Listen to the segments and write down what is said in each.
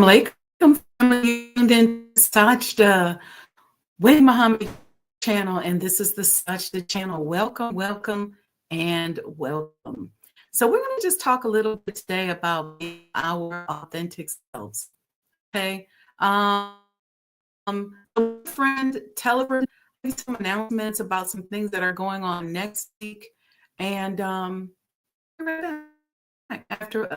Alaikum, family. Tuned in to Sajdah Wendy Muhammad channel, and this is the Sajdah channel. Welcome, welcome, and welcome. So we're going to just talk a little bit today about being our authentic selves. Okay. Friend, tell a friend some announcements about some things that are going on next week, and after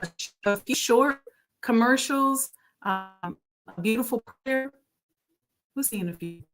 a few short commercials, a beautiful prayer. We'll see in a few.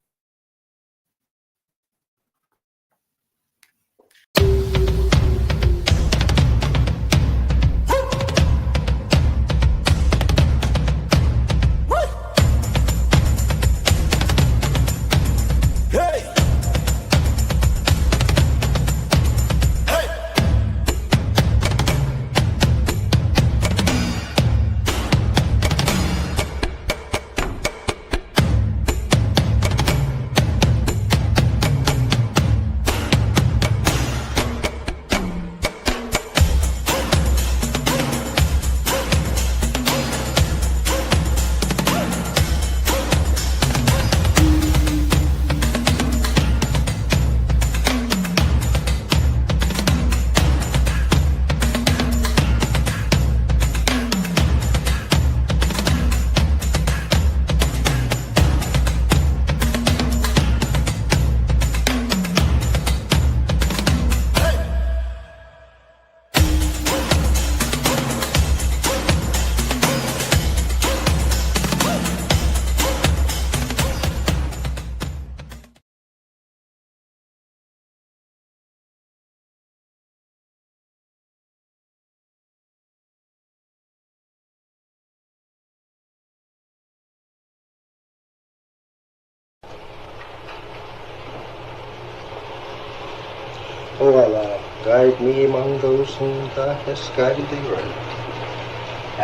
O Allah, guide me among those whom Thou hast guided aright,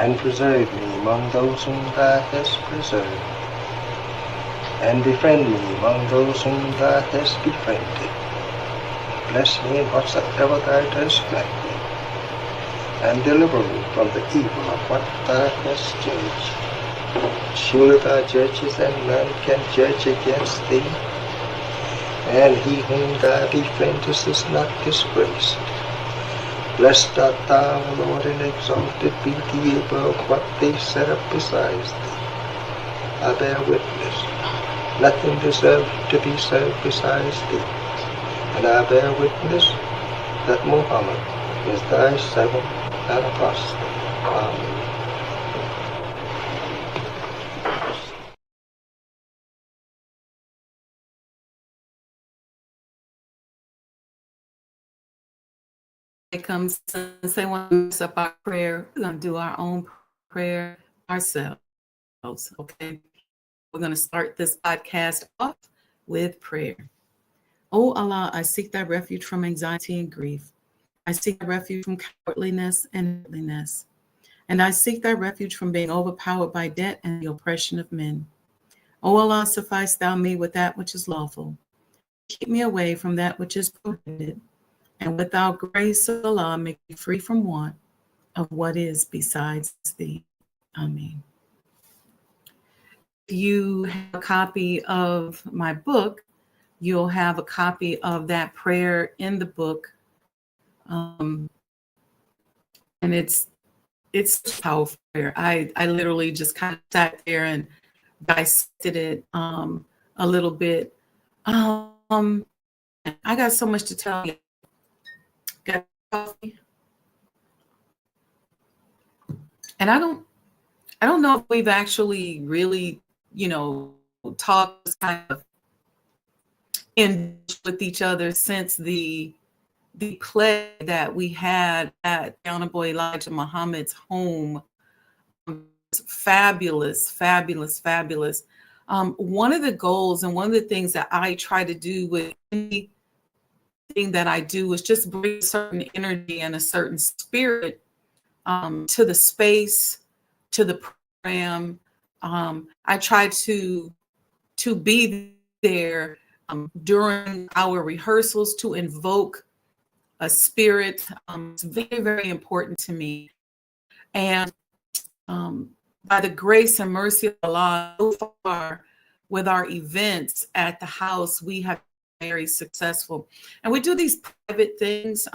and preserve me among those whom Thou hast preserved, and befriend me among those whom Thou hast befriended. Bless me in whatsoever Thou dost grant me, and deliver me from the evil of what Thou hast judged. Surely Thou judgest, and none can judge against Thee, and he whom Thou befriendest is not disgraced. Blessed art Thou, O Lord, and exalted be Thee above what they set up besides Thee. I bear witness, nothing deserves to be served besides Thee, and I bear witness that Muhammad is Thy servant and apostle. Amen. It comes and say, "Want to mess up our prayer? We're going to do our own prayer ourselves." Okay. We're going to start this podcast off with prayer. Oh Allah, I seek Thy refuge from anxiety and grief. I seek Thy refuge from cowardliness and helplessness. And I seek Thy refuge from being overpowered by debt and the oppression of men. O Allah, suffice Thou me with that which is lawful. Keep me away from that which is prohibited. And without grace, O Allah, make me free from want of what is besides Thee. Amen. If you have a copy of my book, you'll have a copy of that prayer in the book. And it's a powerful prayer. I literally just kind of sat there and dissected it a little bit. I got so much to tell you. Got coffee? And I don't know if we've actually really, talked kind of in with each other since the play that we had at Honorable Elijah Muhammad's home. Fabulous, fabulous, fabulous. One of the goals and one of the things that I try to do with anything that I do is just bring a certain energy and a certain spirit to the space, to the program. I try to be there during our rehearsals to invoke a spirit. It's very, very important to me. And by the grace and mercy of Allah, so far with our events at the house, we have been very successful. And we do these private things,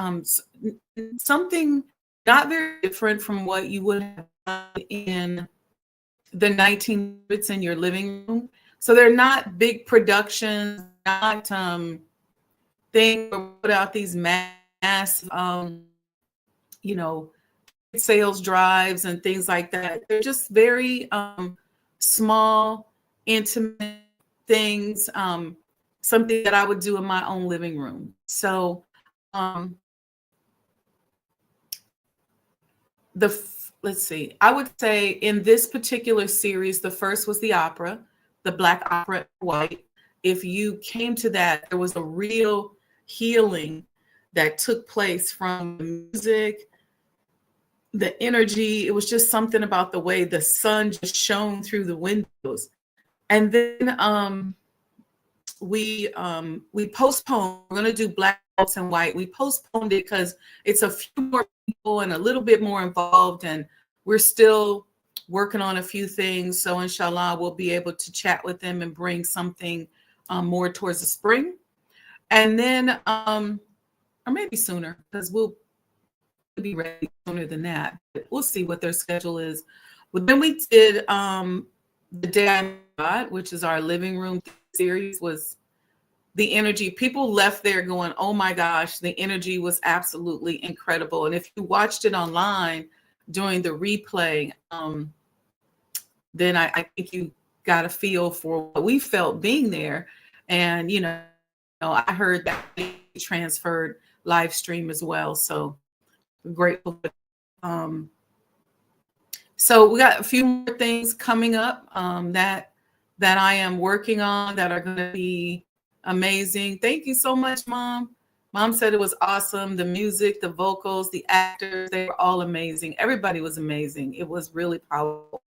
something not very different from what you would have done in the 1900s in your living room. So they're not big productions, not things where we put out these massive, you know, sales drives and things like that. They're just very small, intimate things, something that I would do in my own living room. So let's see, I would say in this particular series, the first was the opera, the Black Opera in White. If you came to that, there was a real healing that took place from the music, the energy. It was just something about the way the sun just shone through the windows. And then we postponed. We're going to do Black and White. We postponed it because it's a few more people and a little bit more involved, and we're still working on a few things. So inshallah, we'll be able to chat with them and bring something more towards the spring. And then, or maybe sooner, because we'll be ready sooner than that. But we'll see what their schedule is. But then we did The Day I Met God, which is our living room series. Was the energy. People left there going, oh my gosh, the energy was absolutely incredible. And if you watched it online during the replay, then I think you got a feel for what we felt being there. And, you know, I heard that transferred live stream as well. So grateful. So we got a few more things coming up that I am working on that are going to be amazing. Thank you so much, Mom. Mom said it was awesome. The music, the vocals, the actors, they were all amazing. Everybody was amazing. It was really powerful.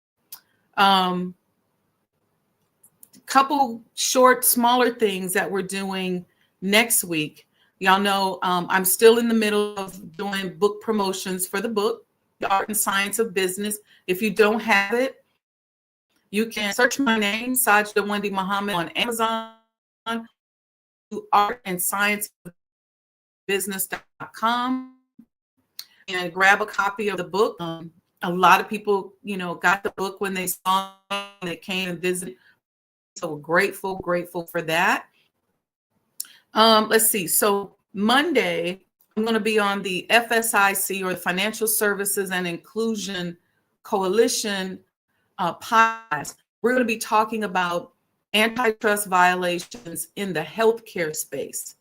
Couple short, smaller things that we're doing next week. Y'all know I'm still in the middle of doing book promotions for the book, The Art and Science of Business. If you don't have it, you can search my name, Sajdah Wendy Muhammad, on Amazon, Art and Science of Business.com, and grab a copy of the book. A lot of people, you know, got the book when they saw it, they came and visited. So grateful for that. Let's see. So Monday, I'm going to be on the FSIC, or the Financial Services and Inclusion Coalition podcast. We're going to be talking about antitrust violations in the healthcare space.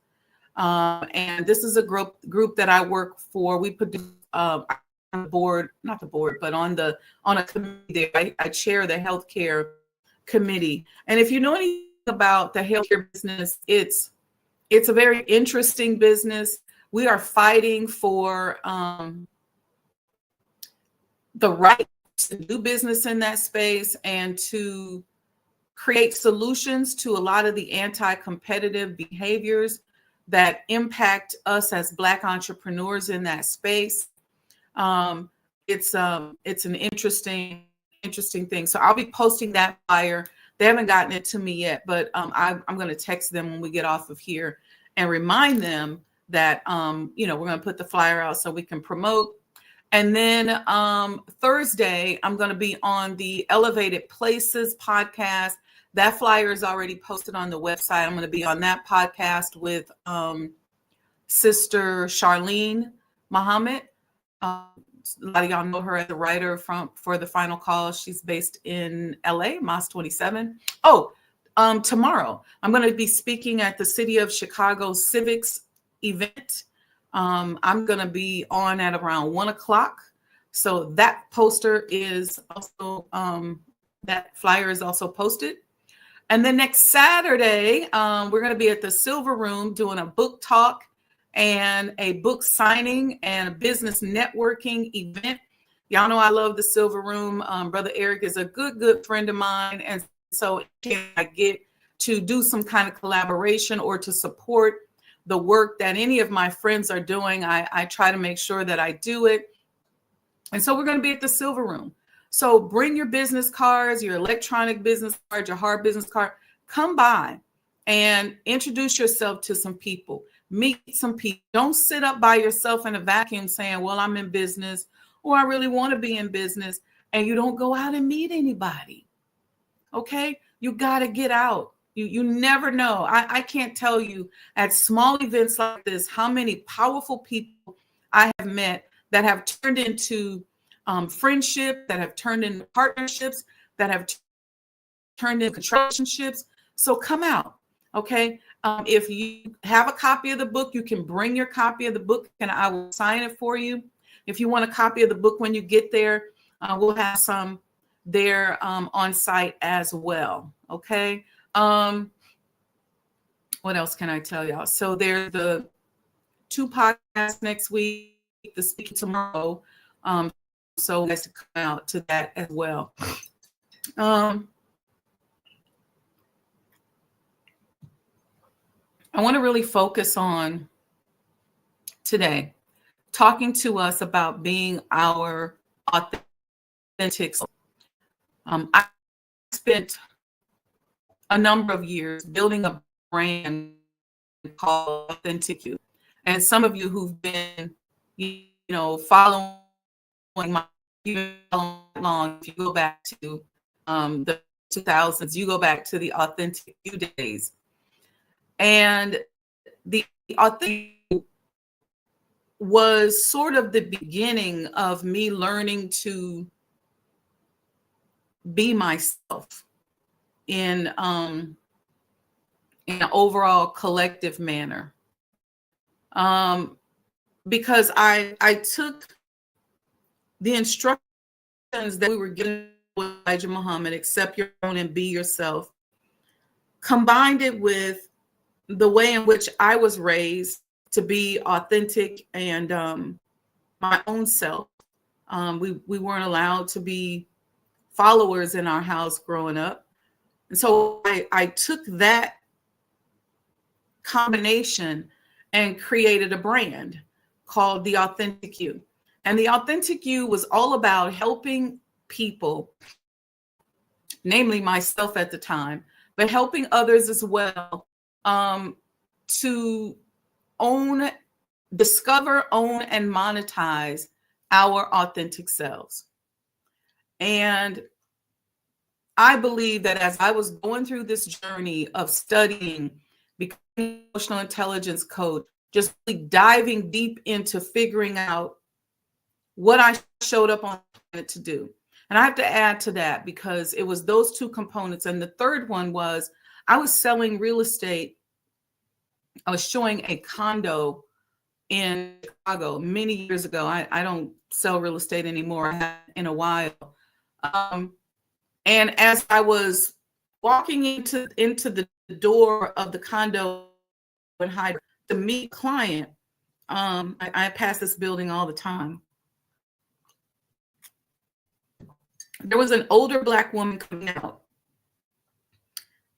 And this is a group that I work for. We produce on the board, not the board, but on a committee there. I chair the healthcare committee. And if you know anything about the healthcare business, it's a very interesting business. We are fighting for the right to do business in that space and to create solutions to a lot of the anti-competitive behaviors that impact us as Black entrepreneurs in that space. It's an interesting thing. So I'll be posting that flyer. They haven't gotten it to me yet, but I'm going to text them when we get off of here and remind them that we're going to put the flyer out so we can promote. And then Thursday, I'm going to be on the Elevated Places podcast. That flyer is already posted on the website. I'm going to be on that podcast with Sister Charlene Muhammad. A lot of y'all know her as a writer for The Final Call. She's based in LA, Mos 27. Tomorrow, I'm going to be speaking at the City of Chicago Civics event. I'm going to be on at around 1:00. So that poster is also, that flyer is also posted. And then next Saturday, we're going to be at the Silver Room doing a book talk and a book signing and a business networking event. Y'all know I love the Silver Room. Brother Eric is a good friend of mine. And so I get to do some kind of collaboration or to support the work that any of my friends are doing. I try to make sure that I do it. And so we're going to be at the Silver Room. So bring your business cards, your electronic business card, your hard business card. Come by and introduce yourself to some people. Meet some people. Don't sit up by yourself in a vacuum saying, well, I'm in business, or I really want to be in business, and you don't go out and meet anybody. Okay? You got to get out. You never know. I can't tell you at small events like this how many powerful people I have met that have turned into friendship, that have turned into partnerships, that have turned into relationships. So come out. Okay. If you have a copy of the book, you can bring your copy of the book and I will sign it for you. If you want a copy of the book when you get there, we'll have some there on site as well. Okay. What else can I tell y'all? So there's the 2 podcasts next week, the speaking tomorrow. So you guys to come out to that as well. I want to really focus on today, talking to us about being our authentic. I spent a number of years building a brand called Authentic You. And some of you who've been, following my long, if you go back to the 2000s, you go back to the Authentic You days. And the Authentic You was sort of the beginning of me learning to be myself in an overall collective manner. Because I took the instructions that we were given with Sajdah Muhammad, accept your own and be yourself, combined it with the way in which I was raised to be authentic and my own self. We weren't allowed to be followers in our house growing up. And so I took that combination and created a brand called The Authentic You. And The Authentic You was all about helping people, namely myself at the time, but helping others as well, to discover, own, and monetize our authentic selves. And I believe that as I was going through this journey of studying, becoming an emotional intelligence coach, just really diving deep into figuring out what I showed up on the planet to do. And I have to add to that because it was those 2 components. And the third one was I was selling real estate. I was showing a condo in Chicago many years ago. I don't sell real estate anymore. I haven't in a while. And as I was walking into the door of the condo in Hyde to meet a client, I pass this building all the time. There was an older Black woman coming out.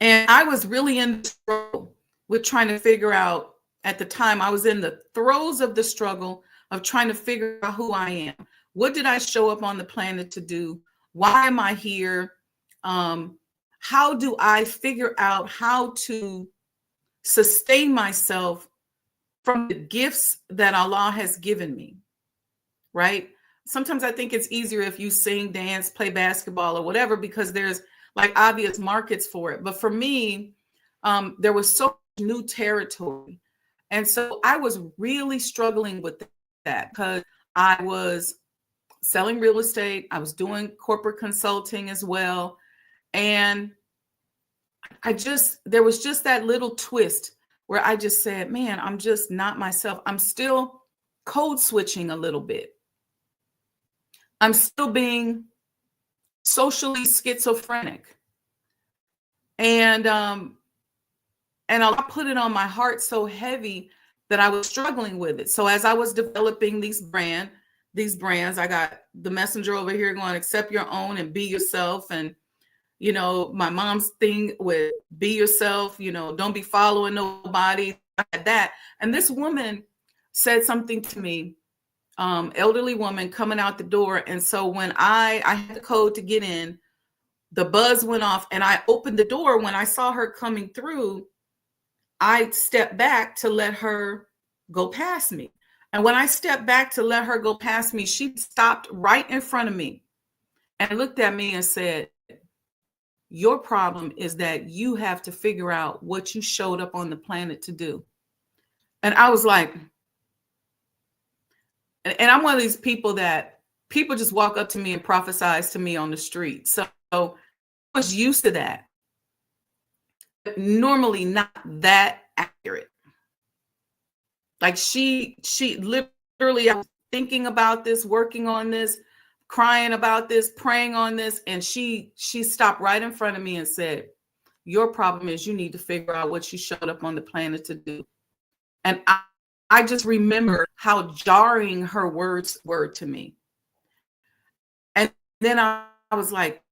And I was really in trouble with trying to figure out, at the time, I was in the throes of the struggle of trying to figure out who I am. What did I show up on the planet to do? Why am I here? How do I figure out how to sustain myself from the gifts that Allah has given me, right? Sometimes I think it's easier if you sing, dance, play basketball or whatever, because there's like obvious markets for it. But for me, there was so much new territory. And so I was really struggling with that because I was selling real estate. I was doing corporate consulting as well. And there was just that little twist where I just said, man, I'm just not myself. I'm still code switching a little bit. I'm still being socially schizophrenic. And I put it on my heart so heavy that I was struggling with it. So as I was developing these brands, I got the messenger over here going, accept your own and be yourself. And, my mom's thing with be yourself, don't be following nobody. I had that. And this woman said something to me elderly woman coming out the door. And so when I had the code to get in, the buzz went off and I opened the door. When I saw her coming through, I stepped back to let her go past me. And when I stepped back to let her go past me, she stopped right in front of me and looked at me and said, "Your problem is that you have to figure out what you showed up on the planet to do." And I was like, and I'm one of these people that people just walk up to me and prophesize to me on the street. So I was used to that. But normally not that accurate. Like she literally, I was thinking about this, working on this, crying about this, praying on this, and she stopped right in front of me and said, "Your problem is you need to figure out what you showed up on the planet to do." And I just remember how jarring her words were to me. And then I was like,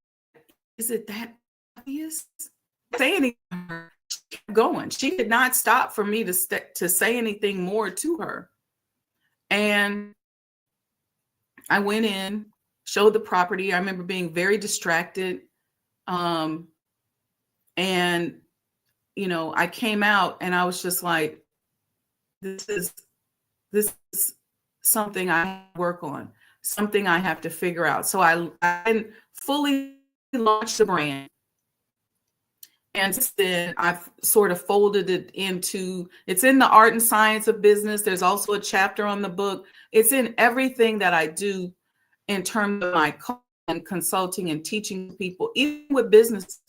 is it that obvious? Say anything to her. She kept going. She did not stop for me to say anything more to her. And I went in, showed the property. I remember being very distracted. And, I came out and I was just like, this is something I work on, something I have to figure out. So I fully launched the brand. And since then, I've sort of folded it into, it's in the art and science of business. There's also a chapter on the book. It's in everything that I do in terms of my consulting and teaching people, even with business.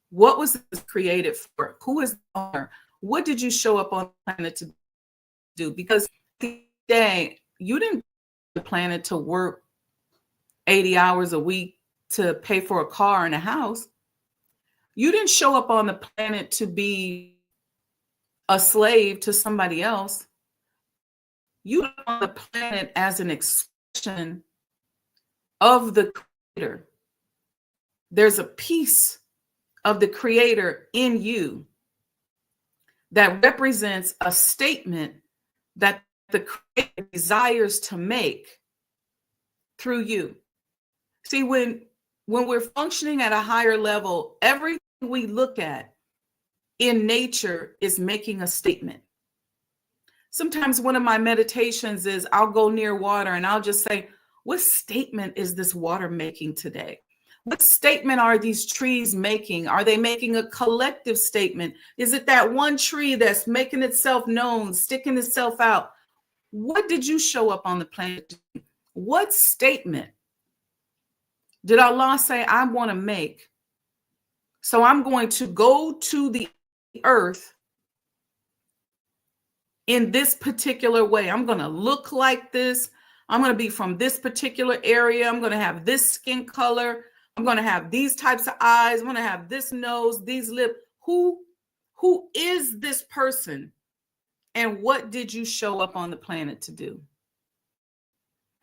What was this created for? Who is the owner? What did you show up on the planet to do? Because today, you didn't the planet to work 80 hours a week to pay for a car and a house. You didn't show up on the planet to be a slave to somebody else. You were on the planet as an expression of the Creator. There's a piece of the Creator in you that represents a statement that the Creator desires to make through you. See, when we're functioning at a higher level, everything we look at in nature is making a statement. Sometimes one of my meditations is I'll go near water and I'll just say, what statement is this water making today? What statement are these trees making? Are they making a collective statement? Is it that one tree that's making itself known, sticking itself out? What did you show up on the planet? What statement did Allah say, I want to make? So I'm going to go to the earth in this particular way. I'm going to look like this. I'm going to be from this particular area. I'm going to have this skin color. I'm going to have these types of eyes. I'm going to have this nose, these lips. Who is this person? And what did you show up on the planet to do?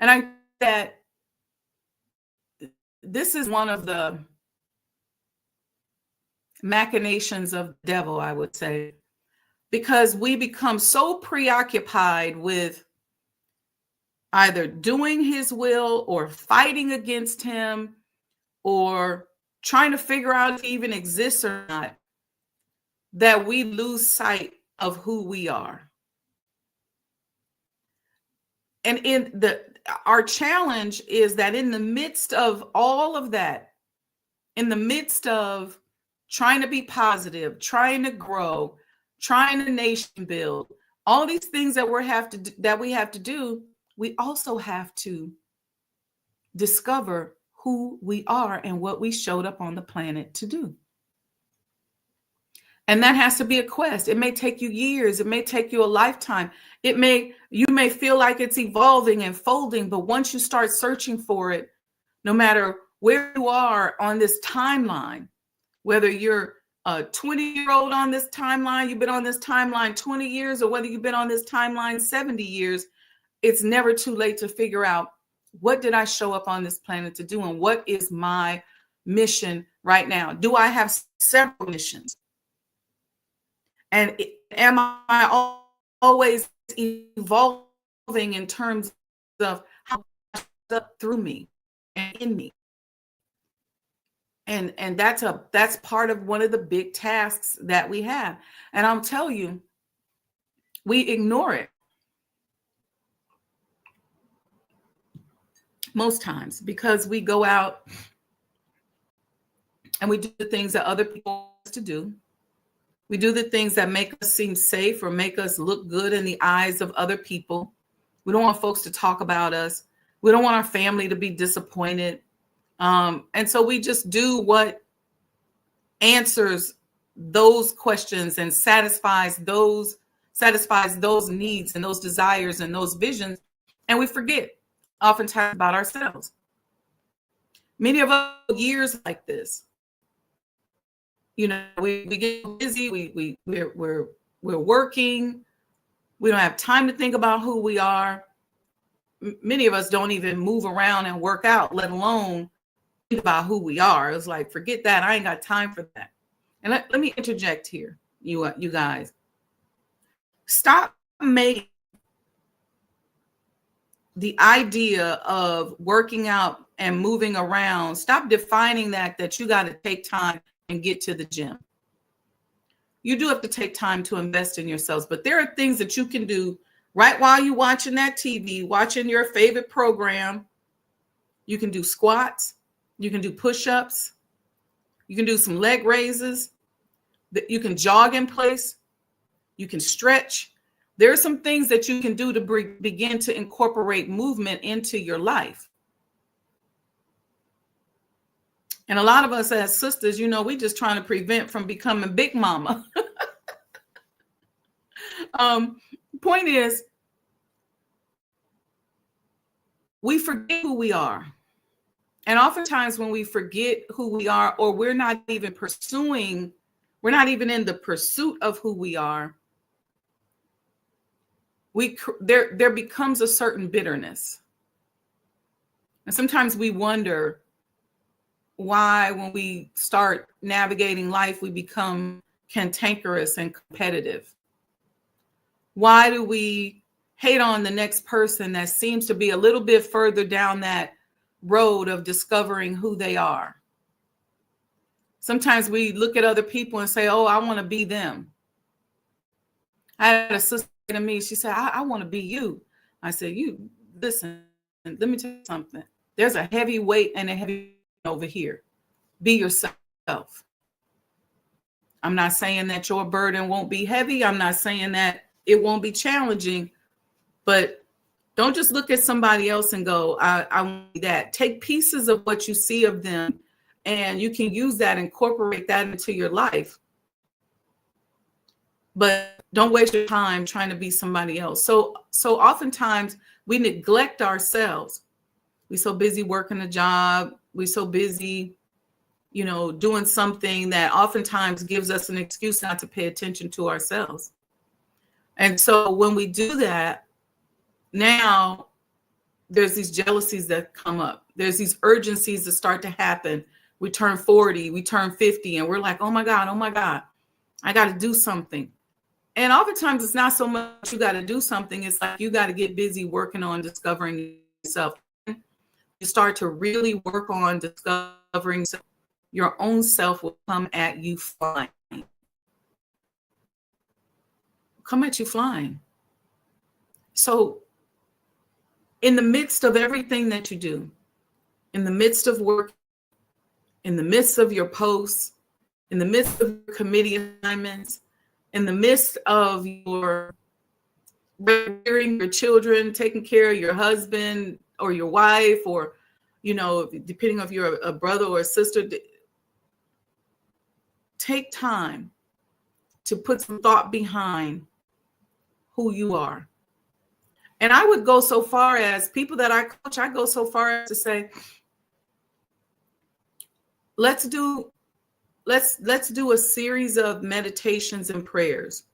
And I think that this is one of the machinations of the devil, I would say, because we become so preoccupied with either doing his will or fighting against him or trying to figure out if he even exists or not, that we lose sight of who we are. And our challenge is that in the midst of all of that, in the midst of trying to be positive, trying to grow, trying to nation build, all these things that we have to do, we also have to discover who we are and what we showed up on the planet to do. And that has to be a quest. It may take you years. It may take you a lifetime. You may feel like it's evolving and folding, but once you start searching for it, no matter where you are on this timeline, whether you're a 20-year-old on this timeline, you've been on this timeline 20 years, or whether you've been on this timeline 70 years, it's never too late to figure out, what did I show up on this planet to do? And what is my mission right now? Do I have several missions? And am I always evolving in terms of how up through me and in me. And that's part of one of the big tasks that we have. And I'll tell you, we ignore it most times because we go out and we do the things that other people want us to do. We do the things that make us seem safe or make us look good in the eyes of other people. We don't want folks to talk about us. We don't want our family to be disappointed. And so we just do what answers those questions and satisfies those needs and those desires and those visions. And we forget oftentimes about ourselves. Many of us years like this. You know, we get busy, we're working, we don't have time to think about who we are. Many of us don't even move around and work out, let alone think about who we are. It's like, forget that. I ain't got time for that. And let me interject here, you guys. Stop making the idea of working out and moving around. Stop defining that you got to take time and get to the gym. You do have to take time to invest in yourselves, but there are things that you can do right while you're watching that TV, watching your favorite program. You can do squats, you can do push-ups, you can do some leg raises, you can jog in place, you can stretch. There are some things that you can do to begin to incorporate movement into your life. And a lot of us as sisters, you know, we just trying to prevent from becoming big mama. Point is, we forget who we are. And oftentimes when we forget who we are, or we're not even in the pursuit of who we are, there becomes a certain bitterness. And sometimes we wonder why, when we start navigating life, we become cantankerous and competitive. Why do we hate on the next person that seems to be a little bit further down that road of discovering who they are? Sometimes we look at other people and say, oh, I want to be them. I had a sister to me, she said, I want to be you. I said, you listen, let me tell you something. There's a heavy weight and a heavy over here. Be yourself. I'm not saying that your burden won't be heavy. I'm not saying that it won't be challenging, but don't just look at somebody else and go, I want that. Take pieces of what you see of them, and you can use that, incorporate that into your life. But don't waste your time trying to be somebody else. So oftentimes we neglect ourselves. We're so busy working a job. We're so busy, you know, doing something that oftentimes gives us an excuse not to pay attention to ourselves. And so when we do that, now there's these jealousies that come up. There's these urgencies that start to happen. We turn 40, we turn 50, and we're like, oh my God, I got to do something. And oftentimes it's not so much you got to do something. It's like you got to get busy working on discovering yourself. You start to really work on discovering yourself. Your own self will come at you flying. Come at you flying. So in the midst of everything that you do, in the midst of work, in the midst of your posts, in the midst of your committee assignments, in the midst of your rearing your children, taking care of your husband or your wife, or, you know, depending if you're a brother or a sister, take time to put some thought behind who you are. And I would go so far as people that I coach, I go so far as to say, let's do a series of meditations and prayers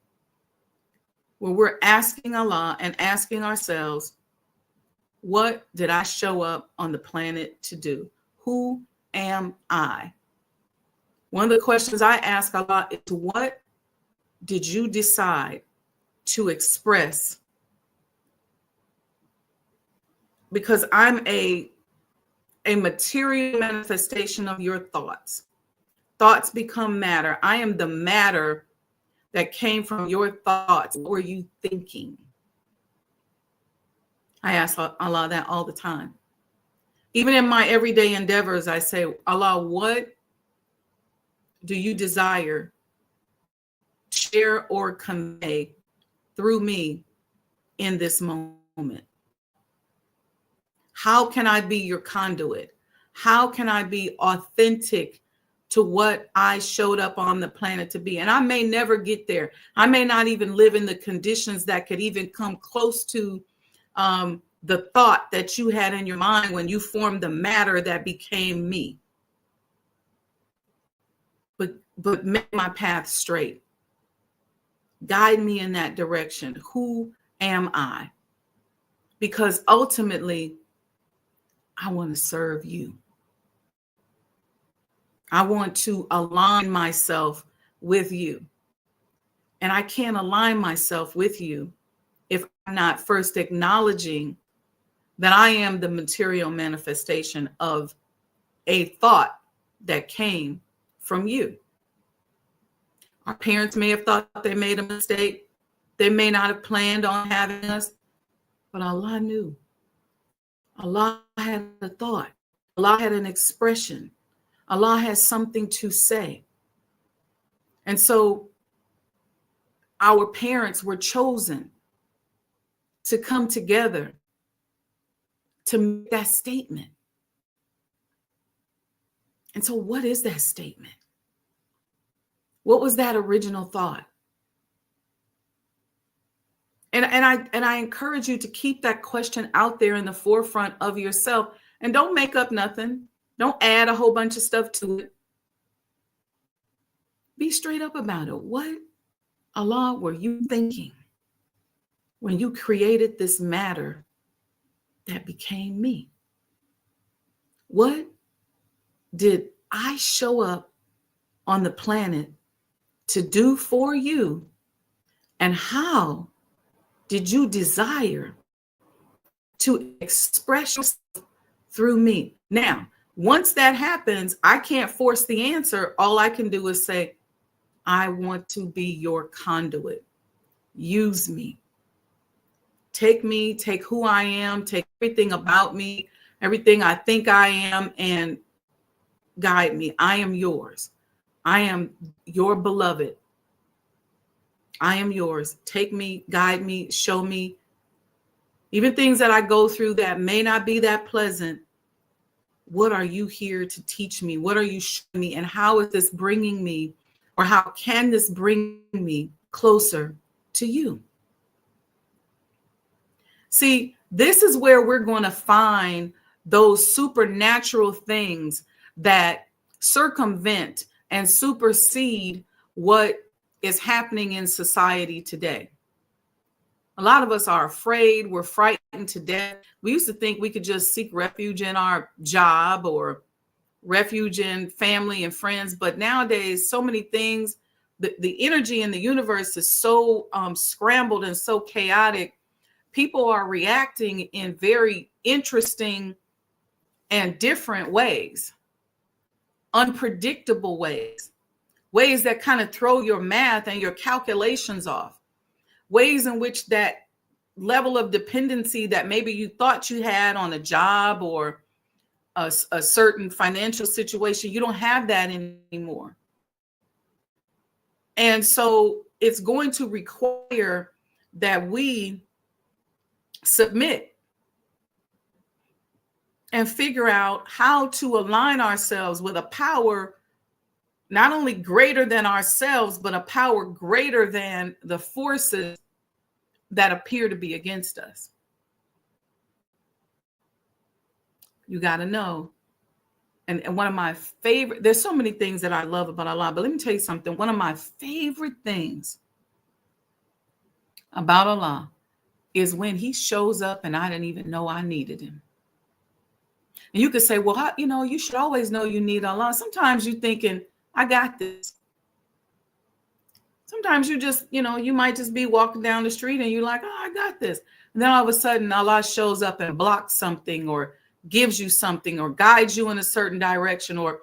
where we're asking Allah and asking ourselves, what did I show up on the planet to do? Who am I? One of the questions I ask Allah is, what did you decide to express because I'm a material manifestation of your thoughts. Thoughts become matter. I am the matter that came from your thoughts. What were you thinking? I ask Allah that all the time. Even in my everyday endeavors, I say, Allah, what do you desire to share or convey through me in this moment? How can I be your conduit? How can I be authentic to what I showed up on the planet to be? And I may never get there. I may not even live in the conditions that could even come close to the thought that you had in your mind when you formed the matter that became me. But make my path straight. Guide me in that direction. Who am I? Because ultimately, I want to serve you. I want to align myself with you. And I can't align myself with you if I'm not first acknowledging that I am the material manifestation of a thought that came from you. Our parents may have thought they made a mistake. They may not have planned on having us, but Allah knew. Allah had a thought. Allah had an expression. Allah has something to say. And so our parents were chosen to come together to make that statement. And so what is that statement? What was that original thought? And I encourage you to keep that question out there in the forefront of yourself, and don't make up nothing. Don't add a whole bunch of stuff to it. Be straight up about it. What, Allah, were you thinking when you created this matter that became me? What did I show up on the planet to do for you? And how did you desire to express yourself through me? Now, once that happens, I can't force the answer. All I can do is say, I want to be your conduit. Use me. Take me, take who I am, take everything about me, everything I think I am, and guide me. I am yours. I am your beloved. I am yours. Take me, guide me, show me. Even things that I go through that may not be that pleasant. What are you here to teach me? What are you showing me? And how is this bringing me, or how can this bring me closer to you? See, this is where we're going to find those supernatural things that circumvent and supersede what is happening in society today. A lot of us are afraid. We're frightened to death. We used to think we could just seek refuge in our job or refuge in family and friends. But nowadays, so many things, the energy in the universe is so scrambled and so chaotic. People are reacting in very interesting and different ways, unpredictable ways, ways that kind of throw your math and your calculations off. Ways in which that level of dependency that maybe you thought you had on a job or a certain financial situation, you don't have that anymore. And so it's going to require that we submit and figure out how to align ourselves with a power not only greater than ourselves, but a power greater than the forces that appear to be against us. You got to know. And one of my favorite, there's so many things that I love about Allah, but let me tell you something. One of my favorite things about Allah is when he shows up and I didn't even know I needed him. And you could say, well, you should always know you need Allah. Sometimes you're thinking, I got this. Sometimes you just, you might just be walking down the street and you're like, oh, I got this. And then all of a sudden, Allah shows up and blocks something, or gives you something, or guides you in a certain direction, or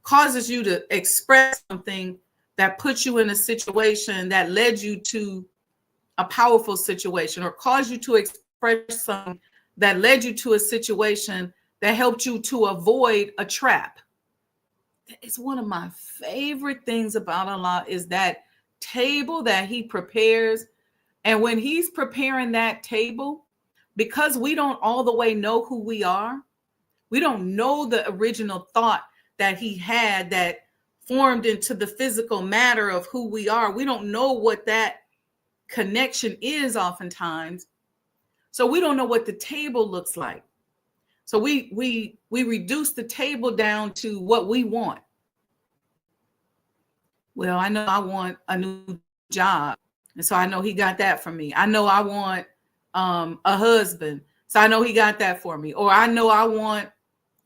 causes you to express something that puts you in a situation that led you to a powerful situation, or caused you to express something that led you to a situation that helped you to avoid a trap. It's one of my favorite things about Allah, is that table that he prepares. And when he's preparing that table, because we don't all the way know who we are, we don't know the original thought that he had that formed into the physical matter of who we are. We don't know what that connection is oftentimes. So we don't know what the table looks like. So we reduce the table down to what we want. Well, I know I want a new job, and so I know he got that for me. I know I want a husband, so I know he got that for me. Or I know I want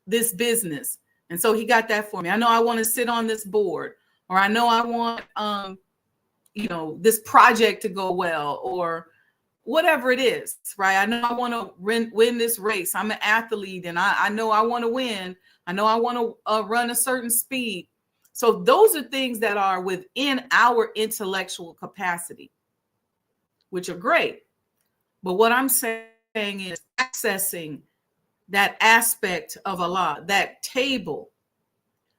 this business, and so he got that for me. I know I want to sit on this board, or I know I want this project to go well, or whatever it is, right? I know I want to win this race. I'm an athlete, and I know I want to win. I know I want to run a certain speed. So those are things that are within our intellectual capacity, which are great. But what I'm saying is accessing that aspect of Allah, that table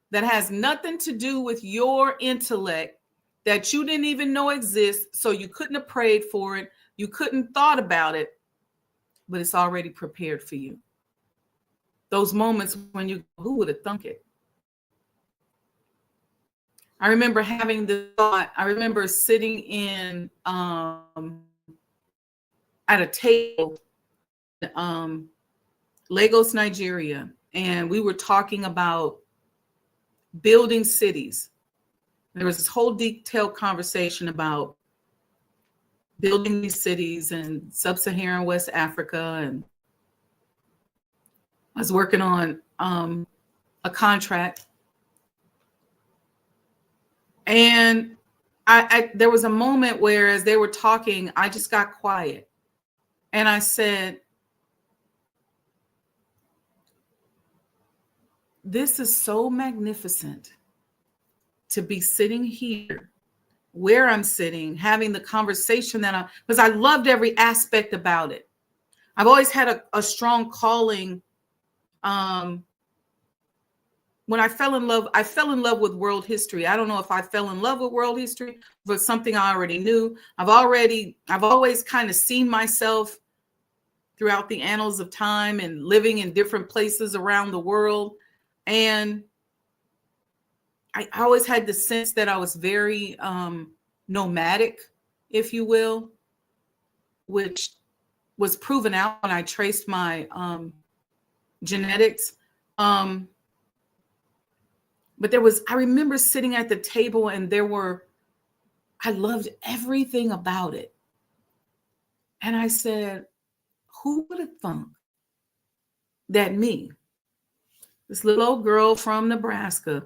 that has nothing to do with your intellect, that you didn't even know exists, so you couldn't have prayed for it, you couldn't thought about it, but it's already prepared for you. Those moments when you, who would have thunk it? I remember having the thought. I remember sitting in at a table, Lagos, Nigeria, and we were talking about building cities. There was this whole detailed conversation about building these cities in sub-Saharan West Africa, and I was working on a contract. And I there was a moment where, as they were talking, I just got quiet. And I said, this is so magnificent to be sitting here where I'm sitting, having the conversation because I loved every aspect about it. I've always had a strong calling. When I fell in love with world history. I don't know if I fell in love with world history, but something I already knew. I've always kind of seen myself throughout the annals of time and living in different places around the world. And I always had the sense that I was very nomadic, if you will, which was proven out when I traced my genetics. But I remember sitting at the table, and I loved everything about it. And I said, who would have thunk that me, this little old girl from Nebraska,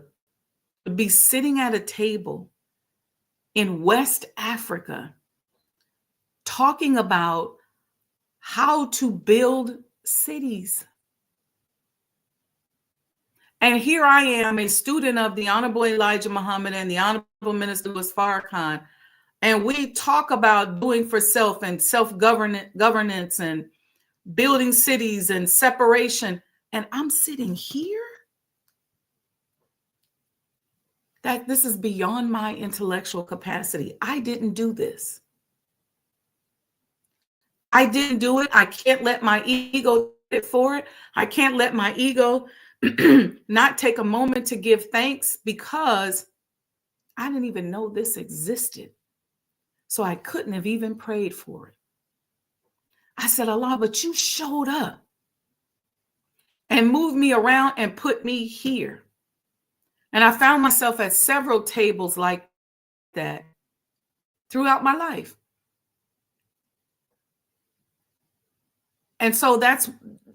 would be sitting at a table in West Africa talking about how to build cities? And here I am, a student of the Honorable Elijah Muhammad and the Honorable Minister Louis Farrakhan, and we talk about doing for self and self-governance and building cities and separation, and I'm sitting here? That this is beyond my intellectual capacity. I didn't do this. I didn't do it. I can't let my ego get for it. I can't let my ego not take a moment to give thanks, because I didn't even know this existed. So I couldn't have even prayed for it. I said, Allah, but you showed up and moved me around and put me here. And I found myself at several tables like that throughout my life. And so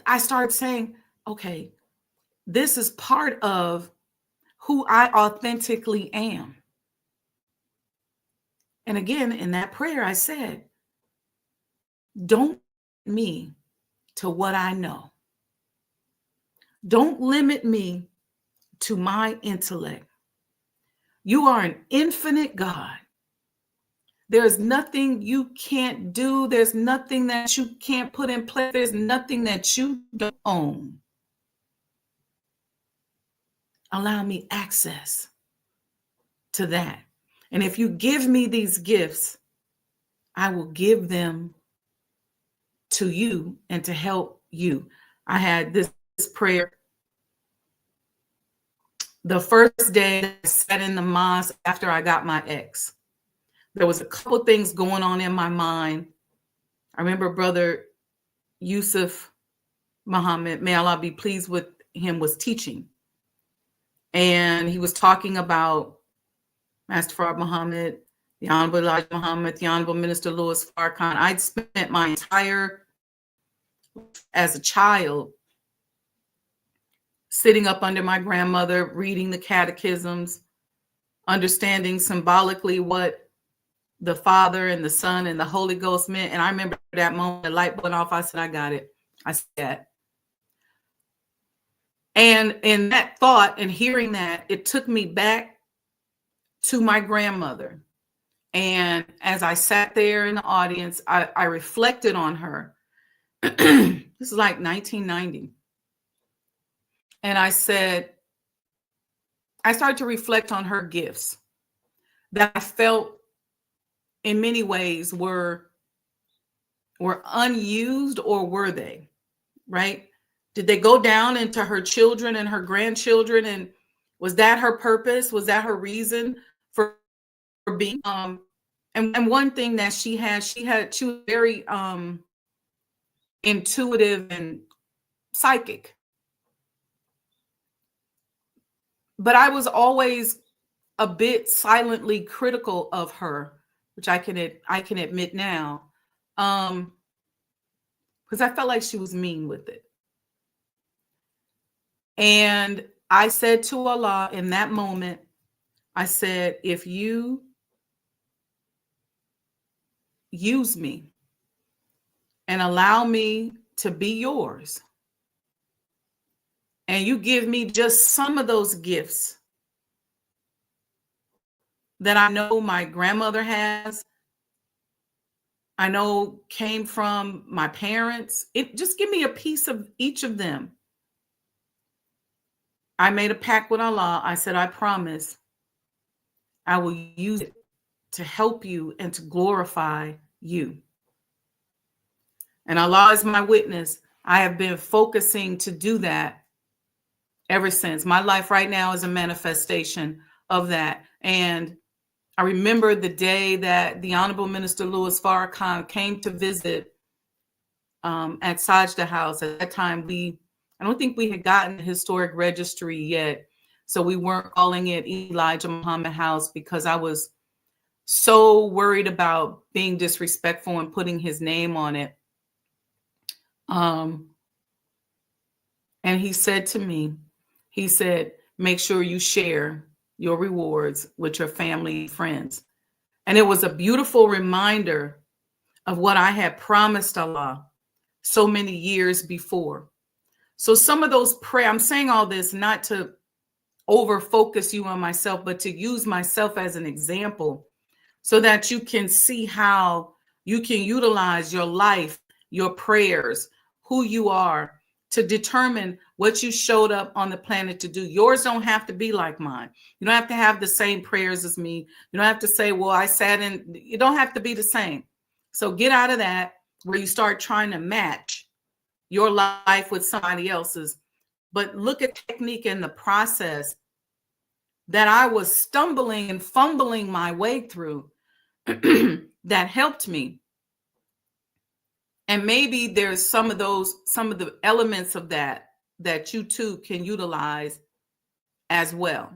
I started saying, okay, this is part of who I authentically am. And again, in that prayer, I said, don't me to what I know. Don't limit me to my intellect. You are an infinite God. There's nothing you can't do. There's nothing that you can't put in place. There's nothing that you don't own. Allow me access to that. And if you give me these gifts, I will give them to you and to help you. I had this prayer the first day I sat in the mosque after I got my ex. There was a couple things going on in my mind. I remember Brother Yusuf Muhammad, may Allah be pleased with him, was teaching. And he was talking about Master Farad Muhammad, the Honorable Elijah Muhammad, the Honorable Minister Louis Farrakhan. I'd spent my entire as a child sitting up under my grandmother, reading the catechisms, understanding symbolically what the Father and the Son and the Holy Ghost meant. And I remember that moment, the light went off. I said, I got it. I said. And in that thought and hearing that, it took me back to my grandmother. And as I sat there in the audience, I reflected on her. This is like 1990. And I said, I started to reflect on her gifts that I felt in many ways were unused, or were they, right? Did they go down into her children and her grandchildren? And was that her purpose? Was that her reason for being? And one thing that she was very intuitive and psychic. But I was always a bit silently critical of her, which I can admit now, because I felt like she was mean with it. And I said to Allah in that moment, I said, if you use me and allow me to be yours, and you give me just some of those gifts that I know my grandmother has, I know came from my parents, just give me a piece of each of them. I made a pact with Allah. I said, I promise I will use it to help you and to glorify you. And Allah is my witness. I have been focusing to do that ever since. My life right now is a manifestation of that. And I remember the day that the Honorable Minister Louis Farrakhan came to visit at Sajdah House. At that time, I don't think we had gotten the historic registry yet. So we weren't calling it Elijah Muhammad House because I was so worried about being disrespectful and putting his name on it. And he said to me, he said, make sure you share your rewards with your family and friends. And it was a beautiful reminder of what I had promised Allah so many years before. So some of those prayers, I'm saying all this not to over focus you on myself, but to use myself as an example so that you can see how you can utilize your life, your prayers, who you are, to determine what you showed up on the planet to do. Yours don't have to be like mine. You don't have to have the same prayers as me. You don't have to say, well, I sat in, you don't have to be the same. So get out of that where you start trying to match your life with somebody else's. But look at technique and the process that I was stumbling and fumbling my way through that helped me. And maybe there's some of the elements of that you too can utilize as well.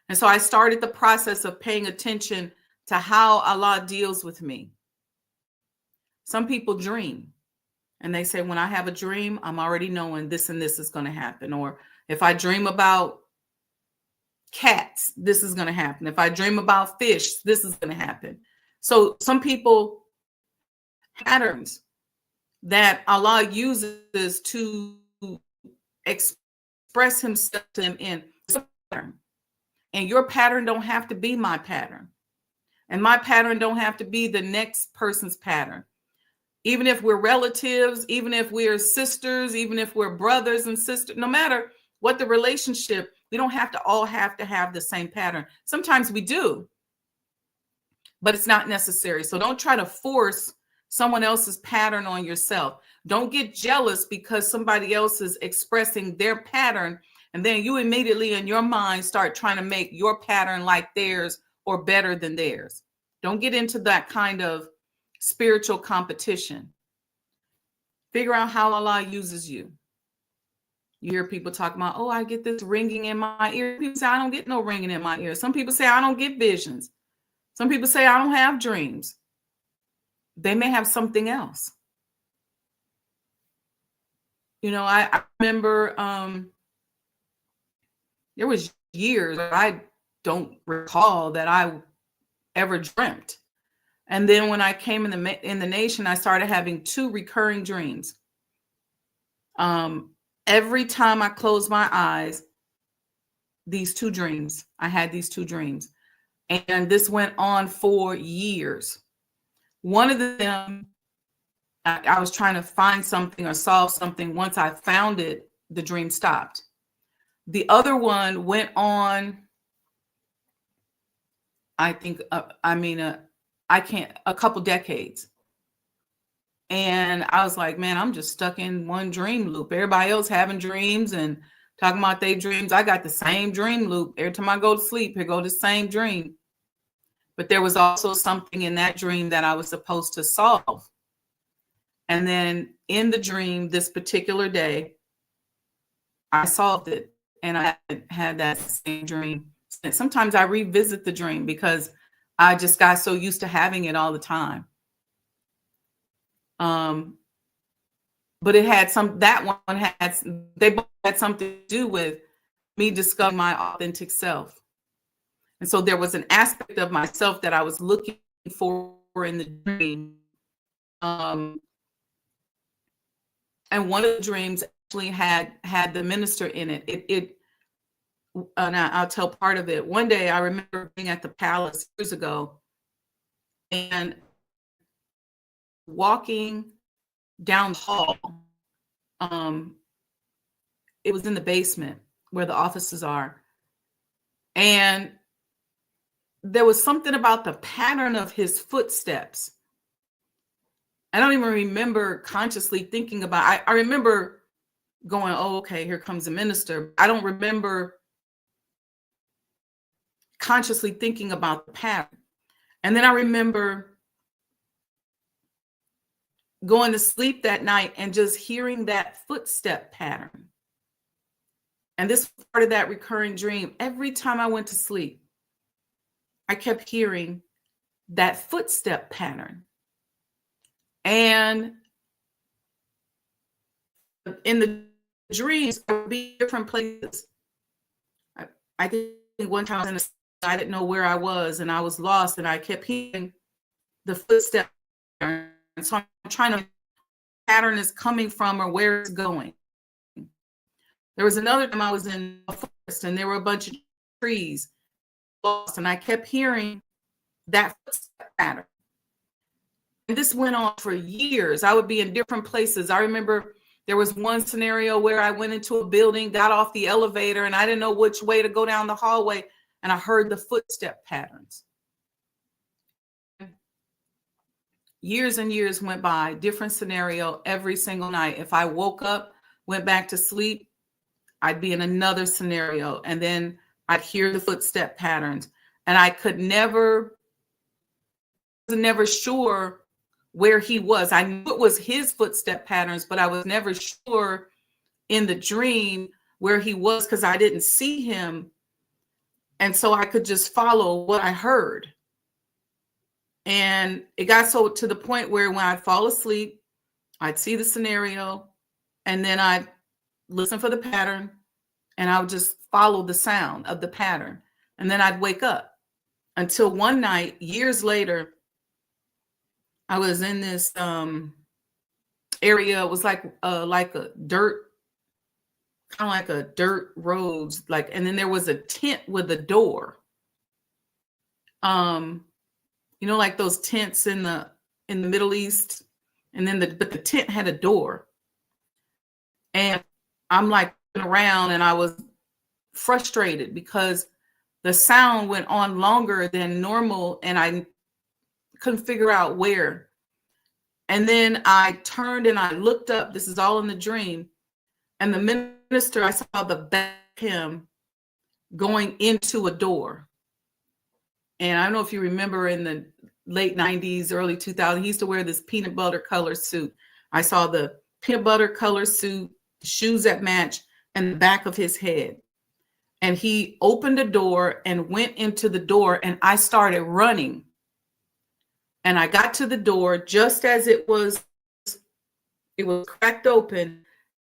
And so I started the process of paying attention to how Allah deals with me. Some people dream and they say, when I have a dream, I'm already knowing this and this is going to happen. Or if I dream about cats, this is going to happen. If I dream about fish, this is going to happen. So some people patterns. that Allah uses to express himself to him in pattern. And your pattern don't have to be my pattern. And my pattern don't have to be the next person's pattern. Even if we're relatives, even if we're sisters, even if we're brothers and sisters, no matter what the relationship, we don't have to all have the same pattern. Sometimes we do, but it's not necessary. So don't try to force someone else's pattern on yourself. Don't get jealous because somebody else is expressing their pattern, and then you immediately in your mind start trying to make your pattern like theirs or better than theirs. Don't get into that kind of spiritual competition. Figure out how Allah uses you. You hear people talk about, oh, I get this ringing in my ear. People say, I don't get no ringing in my ear. Some people say, I don't get visions. Some people say, I don't have dreams. They may have something else. You know, I remember there was years I don't recall that I ever dreamt. And then when I came in the nation, I started having 2 recurring dreams. Every time I closed my eyes, these 2 dreams, I had these 2 dreams. And this went on for years. One of them, I was trying to find something or solve something. Once I found it, the dream stopped. The other one went on, I think, a couple decades. And I was like, man, I'm just stuck in one dream loop. Everybody else having dreams and talking about their dreams. I got the same dream loop. Every time I go to sleep, I go to the same dream. But there was also something in that dream that I was supposed to solve. And then in the dream, this particular day, I solved it. And I had that same dream. And sometimes I revisit the dream because I just got so used to having it all the time. But it had they both had something to do with me discovering my authentic self. And so there was an aspect of myself that I was looking for in the dream. And one of the dreams actually had the minister in it. And I'll tell part of it. One day I remember being at the palace years ago and walking down the hall. It was in the basement where the offices are. And there was something about the pattern of his footsteps. I don't even remember consciously thinking about it. I remember going, oh, okay, here comes the minister. I don't remember consciously thinking about the pattern. And then I remember going to sleep that night and just hearing that footstep pattern. And this was part of that recurring dream. Every time I went to sleep, I kept hearing that footstep pattern. And in the dreams, I would be in different places. I think one time I didn't know where I was and I was lost and I kept hearing the footstep pattern. So I'm trying to pattern is coming from or where it's going. There was another time I was in a forest and there were a bunch of trees lost and I kept hearing that footstep pattern. And this went on for years. I would be in different places. I remember there was one scenario where I went into a building, got off the elevator, and I didn't know which way to go down the hallway, and I heard the footstep patterns. Years and years went by, different scenario every single night. If I woke up, went back to sleep, I'd be in another scenario, and then I'd hear the footstep patterns, and I could never sure where he was. I knew it was his footstep patterns, but I was never sure in the dream where he was because I didn't see him. And so I could just follow what I heard. And it got so to the point where when I'd fall asleep, I'd see the scenario and then I'd listen for the pattern and I would just follow the sound of the pattern. And then I'd wake up until one night, years later, I was in this area. It was like a dirt, kind of like a dirt roads, like, and then there was a tent with a door. Like those tents in the Middle East, and then but the tent had a door. And I'm like around, and I was frustrated because the sound went on longer than normal, and I couldn't figure out where. And then I turned and I looked up. This is all in the dream. And the minister, I saw the back of him going into a door. And I don't know if you remember in the late 90s, early 2000s, he used to wear this peanut butter color suit. I saw the peanut butter color suit, shoes that match, and the back of his head. And he opened a door and went into the door, and I started running. And I got to the door just as it was cracked open,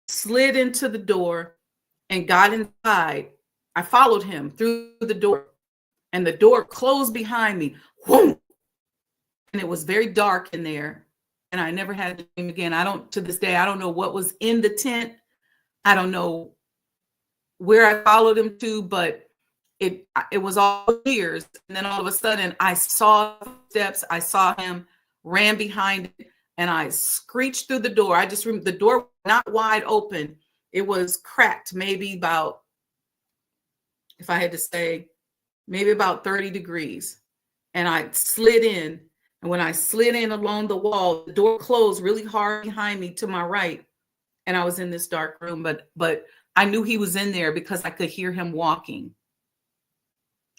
slid into the door and got inside. I followed him through the door, and the door closed behind me. Whoom! And it was very dark in there. And I never had a dream again. To this day, I don't know what was in the tent. I don't know where I followed him to, but it was all years. And then all of a sudden I saw steps. I saw him, ran behind it, and I screeched through the door. I just remember the door was not wide open. It was cracked, maybe about, if I had to say, maybe about 30 degrees. And I slid in. And when I slid in along the wall, the door closed really hard behind me to my right. And I was in this dark room, but I knew he was in there because I could hear him walking.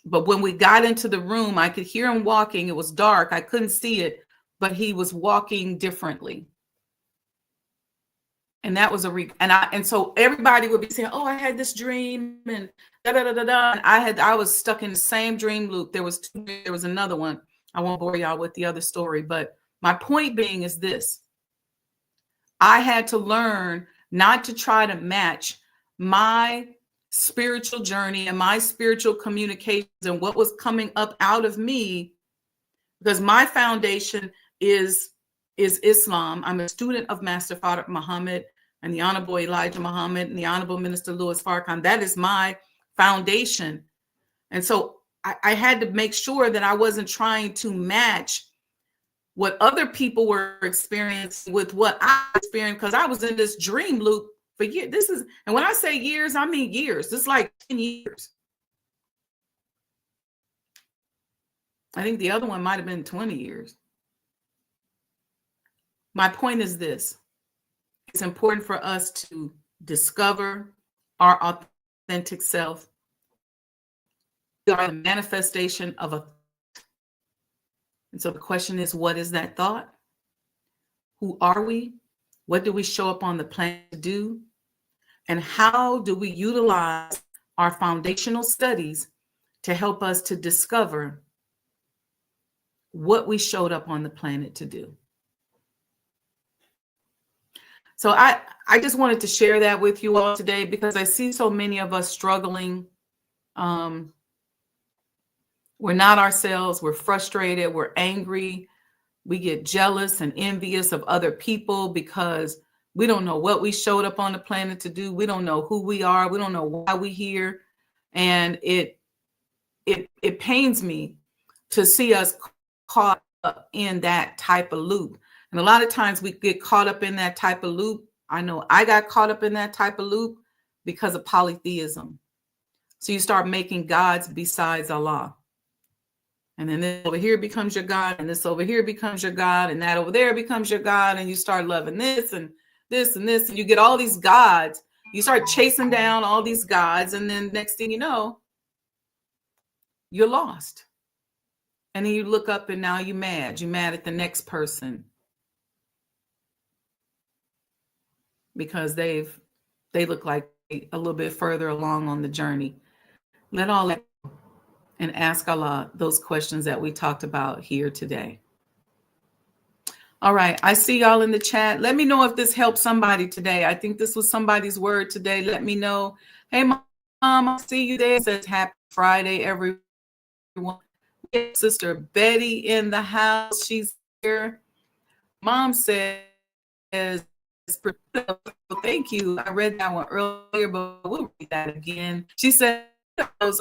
But when we got into the room, I could hear him walking. It was dark. I couldn't see it, but he was walking differently. And that was and so everybody would be saying, "Oh, I had this dream," and da da da da da. And I was stuck in the same dream loop. There was another one. I won't bore y'all with the other story, but my point being is this: I had to learn not to try to match my spiritual journey and my spiritual communications and what was coming up out of me, because my foundation is Islam. I'm a student of Master Sajdah Muhammad and the Honorable Elijah Muhammad and the Honorable Minister Louis Farrakhan. That is my foundation. And so I had to make sure that I wasn't trying to match what other people were experiencing with what I experienced, because I was in this dream loop for years. And when I say years, I mean years. This is like 10 years. I think the other one might have been 20 years. My point is this: it's important for us to discover our authentic self. We are the manifestation of a thought. And so the question is, what is that thought? Who are we? What do we show up on the planet to do? And how do we utilize our foundational studies to help us to discover what we showed up on the planet to do? So I just wanted to share that with you all today, because I see so many of us struggling. We're not ourselves. We're frustrated. We're angry. We get jealous and envious of other people because we don't know what we showed up on the planet to do. We don't know who we are. We don't know why we're here. And it pains me to see us caught up in that type of loop. And a lot of times we get caught up in that type of loop. I know I got caught up in that type of loop because of polytheism. So you start making gods besides Allah. And then this over here becomes your God, and this over here becomes your God, and that over there becomes your God. And you start loving this and this and this, and you get all these gods. You start chasing down all these gods, and then next thing you know, you're lost. And then you look up and now you're mad. You're mad at the next person because they look like a little bit further along on the journey. Let all that go and ask Allah those questions that we talked about here today. All right. I see y'all in the chat. Let me know if this helped somebody today. I think this was somebody's word today. Let me know. Hey, Mom, I see you there. It says happy Friday, everyone. Sister Betty in the house. She's here. Mom says thank you. I read that one earlier, but we'll read that again. She said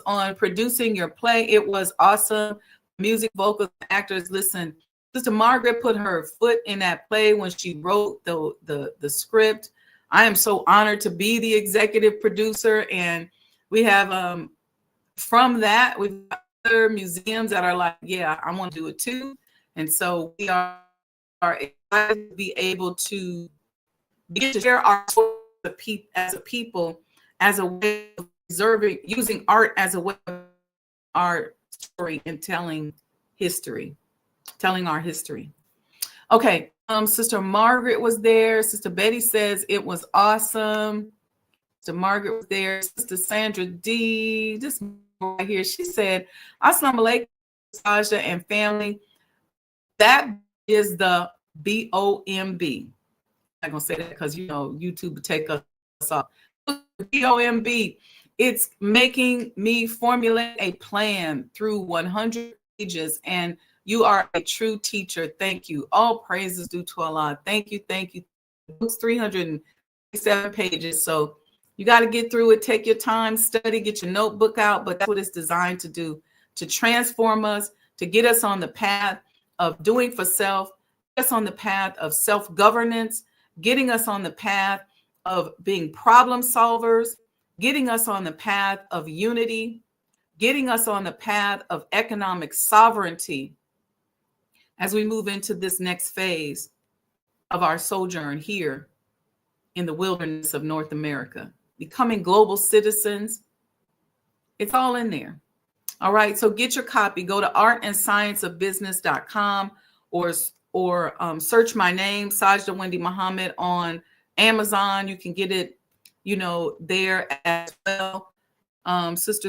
on producing your play. It was awesome. Music, vocals, actors. Listen, Sister Margaret put her foot in that play when she wrote the script. I am so honored to be the executive producer, and we have from that we've got other museums that are like, yeah, I want to do it too, and so we are excited to be able to share our story as a people, as a way of preserving, using art as a way of our story and telling our history. Okay, Sister Margaret was there. Sister Betty says it was awesome. Sister Margaret was there. Sister Sandra D, this right here, she said, Assalamu alaikum, Sajdah and family. That is the BOMB. I'm not gonna say that because YouTube would take us off. BOMB. It's making me formulate a plan through 100 pages, and you are a true teacher. Thank you. All praises due to Allah. Thank you. Thank you. It's 307 pages, so you got to get through it. Take your time, study, get your notebook out. But that's what it's designed to do, to transform us, to get us on the path of doing for self, get us on the path of self-governance, getting us on the path of being problem solvers, getting us on the path of unity, getting us on the path of economic sovereignty as we move into this next phase of our sojourn here in the wilderness of North America, becoming global citizens. It's all in there. All right, so get your copy. Go to artandscienceofbusiness.com or search my name, Sajdah Wendy Muhammad, on Amazon. You can get it, there as well. Sister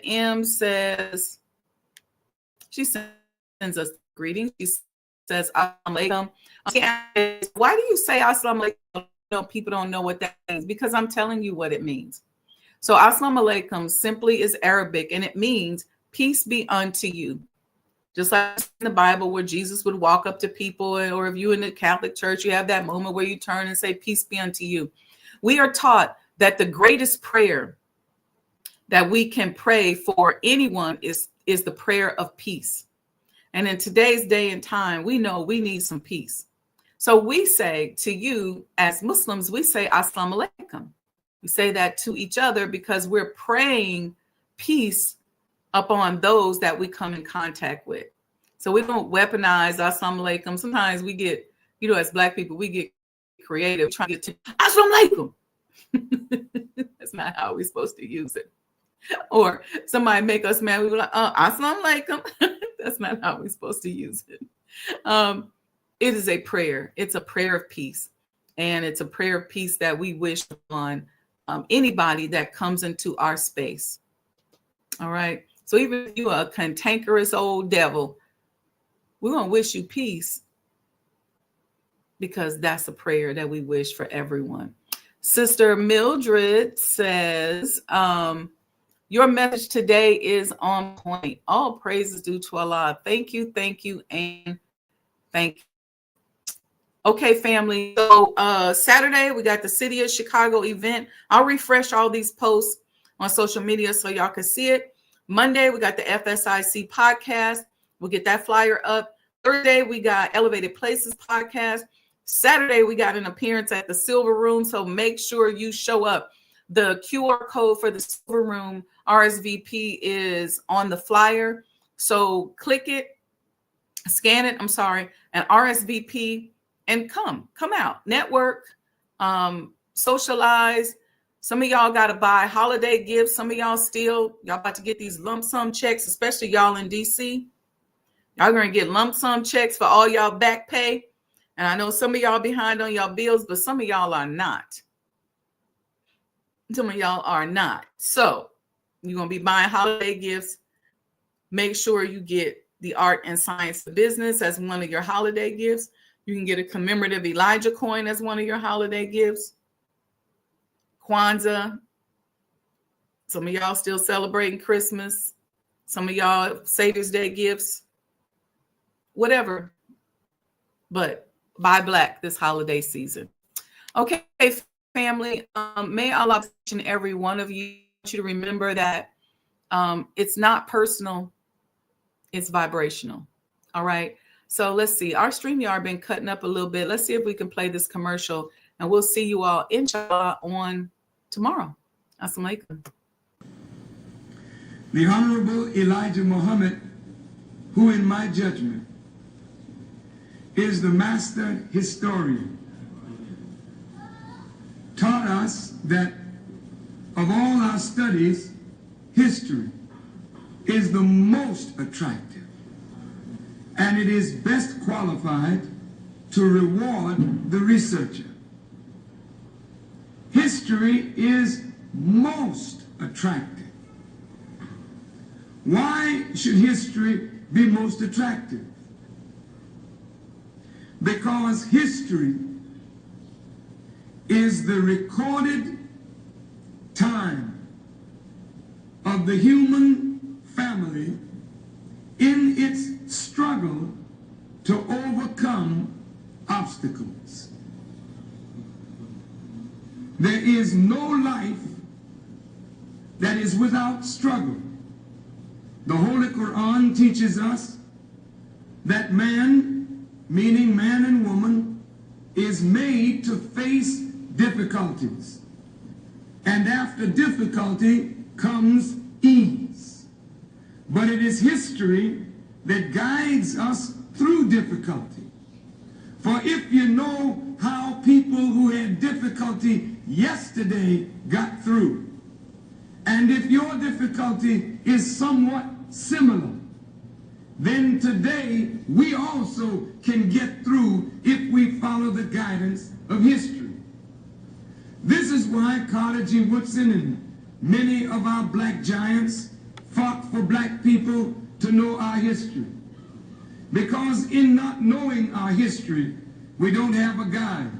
M says, she sends us greetings. She says, Assalamu alaikum. Why do you say Assalamu alaikum? People don't know what that means, because I'm telling you what it means. So Assalamu alaikum simply is Arabic, and it means peace be unto you. Just like in the Bible where Jesus would walk up to people, or if you're in the Catholic Church, you have that moment where you turn and say, peace be unto you. We are taught that the greatest prayer that we can pray for anyone is the prayer of peace. And in today's day and time, we know we need some peace. So we say to you as Muslims, we say Assalamu alaikum. We say that to each other because we're praying peace upon those that we come in contact with. So we don't weaponize Assalamu alaikum. Sometimes we get, as Black people, we get creative trying to get to Assalamu alaikum. That's not how we're supposed to use it. Or somebody make us mad, we be like, Assalamu alaikum. That's not how we're supposed to use it. It is a prayer. It's a prayer of peace. And it's a prayer of peace that we wish on anybody that comes into our space. All right. So even if you're a cantankerous old devil, we're going to wish you peace, because that's a prayer that we wish for everyone. Sister Mildred says, your message today is on point. All praises due to Allah. Thank you, and thank you. Okay, family. So Saturday, we got the City of Chicago event. I'll refresh all these posts on social media so y'all can see it. Monday, we got the FSIC podcast. We'll get that flyer up. Thursday, we got Elevated Places podcast. Saturday, we got an appearance at the Silver Room. So make sure you show up. The QR code for the Silver Room RSVP is on the flyer. So click it, scan it, and RSVP and come out, network, socialize. Some of y'all got to buy holiday gifts. Some of y'all about to get these lump sum checks, especially y'all in DC. Y'all going to get lump sum checks for all y'all back pay. And I know some of y'all behind on y'all bills, but some of y'all are not. Some of y'all are not. So you're going to be buying holiday gifts. Make sure you get the Art and Science of Business as one of your holiday gifts. You can get a commemorative Elijah coin as one of your holiday gifts. Kwanzaa. Some of y'all still celebrating Christmas. Some of y'all Savior's Day gifts. Whatever. But buy black this holiday season. Okay, family, may Allah bless each and every one of you. I want you to remember that it's not personal, it's vibrational. All right. So let's see. Our StreamYard been cutting up a little bit. Let's see if we can play this commercial, and we'll see you all, inshallah, on tomorrow. Assalamu alaikum. The Honorable Elijah Muhammad, who in my judgment is the master historian, taught us that of all our studies, history is the most attractive, and it is best qualified to reward the researcher. History is most attractive. Why should history be most attractive? Because history is the recorded time of the human family in its struggle to overcome obstacles. There is no life that is without struggle. The Holy Quran teaches us that man, meaning man and woman, is made to face difficulties. And after difficulty comes ease. But it is history that guides us through difficulty. For if you know how people who had difficulty yesterday got through, and if your difficulty is somewhat similar, then today we also can get through if we follow the guidance of history. This is why Carter G. Woodson and many of our black giants fought for black people to know our history. Because in not knowing our history, we don't have a guide.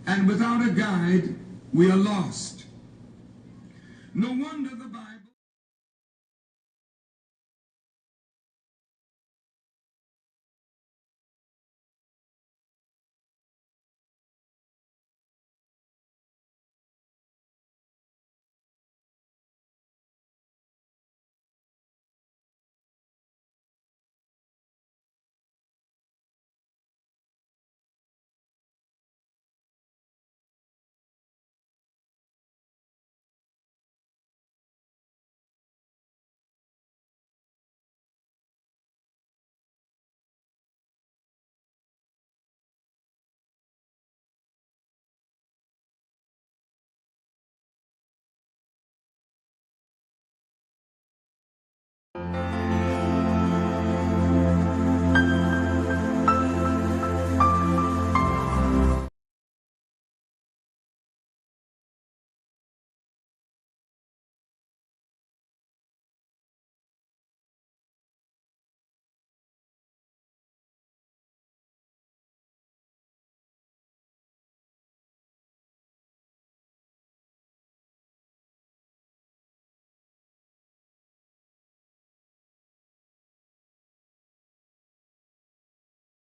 And without a guide, we are lost. No wonder the Bible